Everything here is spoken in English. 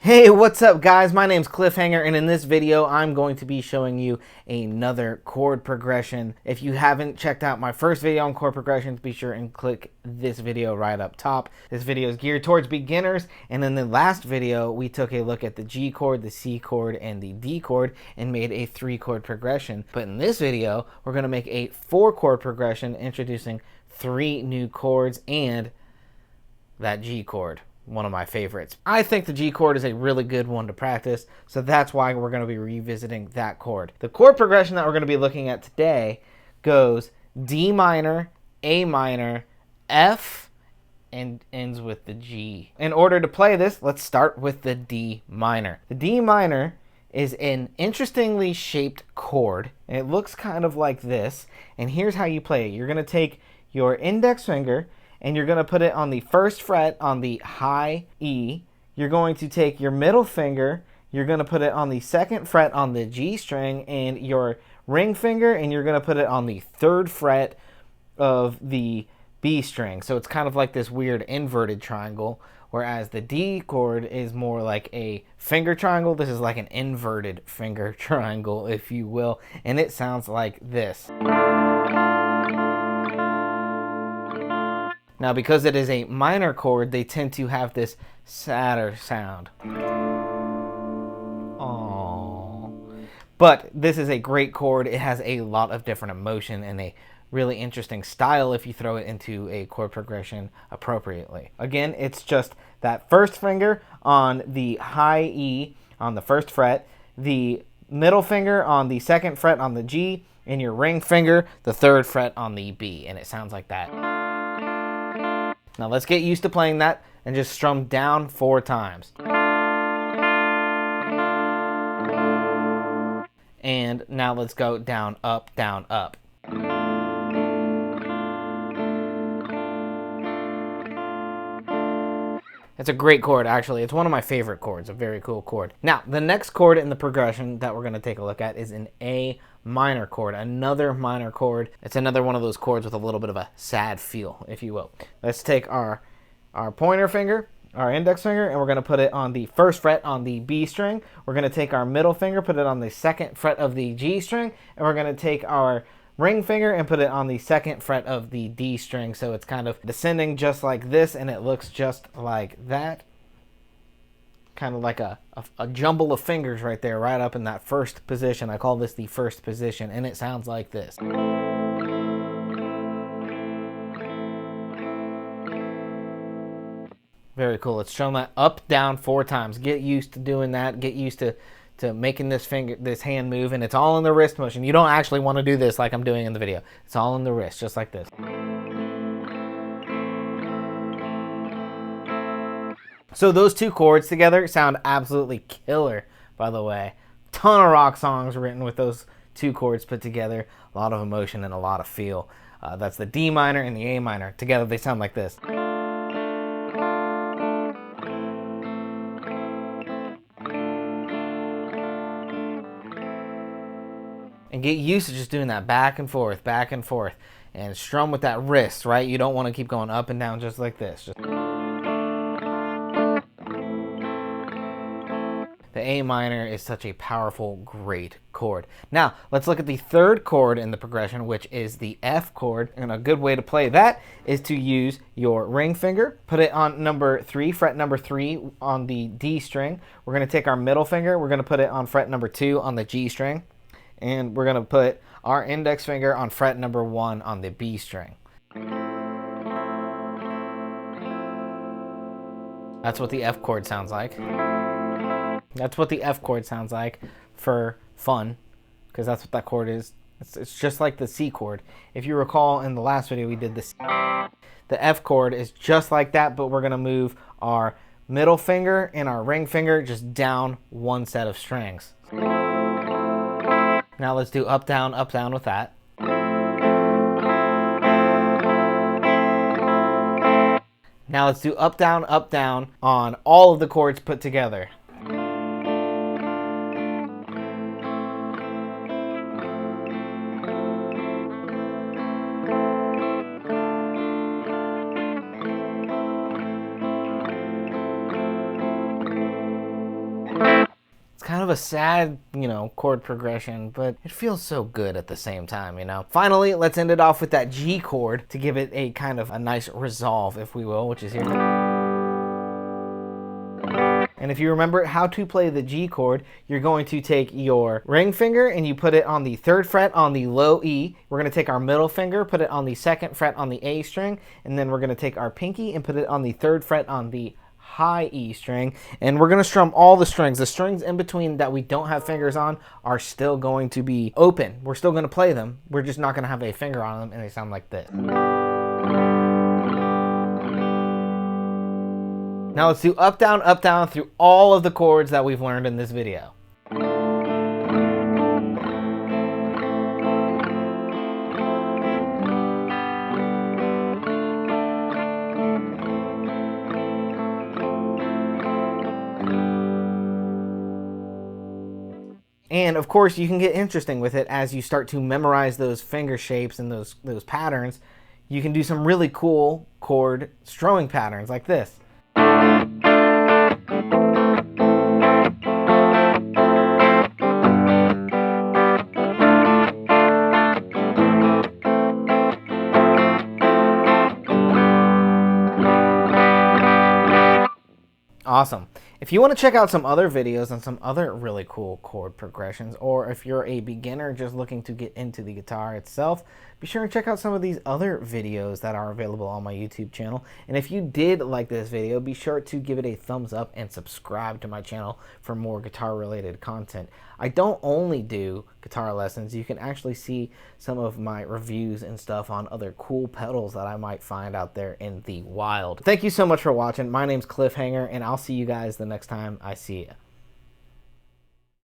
Hey, what's up guys? My name's Cliffhanger, and in this video I'm going to be showing you another chord progression. If you haven't checked out my first video on chord progressions, be sure and click this video right up top. This video is geared towards beginners, and in the last video we took a look at the G chord, the C chord, and the D chord and made a 3-chord progression. But in this video we're going to make a 4-chord progression, introducing 3 new chords and that G chord, one of my favorites. I think the G chord is a really good one to practice, so that's why we're going to be revisiting that chord. The chord progression that we're going to be looking at today goes D minor, A minor, F, and ends with the G. In order to play this, let's start with the D minor. The D minor is an interestingly shaped chord. It looks kind of like this, and here's how you play it. You're going to take your index finger and you're going to put it on the 1st fret on the high E. You're going to take your middle finger, you're going to put it on the 2nd fret on the G string, and your ring finger, and you're going to put it on the 3rd fret of the B string. So it's kind of like this weird inverted triangle, whereas the D chord is more like a finger triangle. This is like an inverted finger triangle, if you will, and it sounds like this. Now, because it is a minor chord, they tend to have this sadder sound. Aww. But this is a great chord. It has a lot of different emotion and a really interesting style if you throw it into a chord progression appropriately. Again, it's just that 1st finger on the high E on the 1st fret, the middle finger on the 2nd fret on the G, and your ring finger, the 3rd fret on the B, and it sounds like that. Now let's get used to playing that and just strum down 4 times. And now let's go down, up, down, up. It's a great chord, actually. It's one of my favorite chords, a very cool chord. Now, the next chord in the progression that we're going to take a look at is an A minor chord, another minor chord. It's another one of those chords with a little bit of a sad feel, if you will. Let's take our pointer finger, our index finger, and we're going to put it on the 1st fret on the B string. We're going to take our middle finger, put it on the 2nd fret of the G string, and we're going to take our ring finger and put it on the 2nd fret of the D string. So it's kind of descending just like this, and it looks just like that. Kind of like a jumble of fingers right there, right up in that 1st position. I call this the 1st position, and it sounds like this. Very cool. Let's strum that up, down 4 times. Get used to doing that. Get used to making this hand move, and it's all in the wrist motion. You don't actually want to do this like I'm doing in the video. It's all in the wrist, just like this. So those 2 chords together sound absolutely killer, by the way. Ton of rock songs written with those 2 chords put together. A lot of emotion and a lot of feel. That's the D minor and the A minor. Together they sound like this. And get used to just doing that back and forth, and strum with that wrist, right? You don't want to keep going up and down just like this. The A minor is such a powerful, great chord. Now, let's look at the 3rd chord in the progression, which is the F chord. And a good way to play that is to use your ring finger, put it on number 3, fret number 3 on the D string. We're going to take our middle finger, we're going to put it on fret number 2 on the G string. And we're going to put our index finger on fret number 1 on the B string. That's what the F chord sounds like. That's what the F chord sounds like for fun, because that's what that chord is. It's just like the C chord. If you recall in the last video we did this. The F chord is just like that, but we're going to move our middle finger and our ring finger just down 1 set of strings. Now let's do up, down with that. Now let's do up, down on all of the chords put together. kind of a sad, chord progression, but it feels so good at the same time, Finally, let's end it off with that G chord to give it a kind of a nice resolve, if we will, which is here. And if you remember how to play the G chord, you're going to take your ring finger and you put it on the 3rd fret on the low E. We're going to take our middle finger, put it on the 2nd fret on the A string, and then we're going to take our pinky and put it on the 3rd fret on the high E string, and we're going to strum all the strings. The strings in between that we don't have fingers on are still going to be open. We're still going to play them. We're just not going to have a finger on them, and they sound like this. Now let's do up, down through all of the chords that we've learned in this video. And of course, you can get interesting with it as you start to memorize those finger shapes and those patterns. You can do some really cool chord strumming patterns like this. Awesome. If you want to check out some other videos on some other really cool chord progressions, or if you're a beginner just looking to get into the guitar itself, be sure and check out some of these other videos that are available on my YouTube channel. And if you did like this video, be sure to give it a thumbs up and subscribe to my channel for more guitar related content. I don't only do guitar lessons. You can actually see some of my reviews and stuff on other cool pedals that I might find out there in the wild. Thank you so much for watching. My name's Cliffhanger, and I'll see you guys the next time I see you.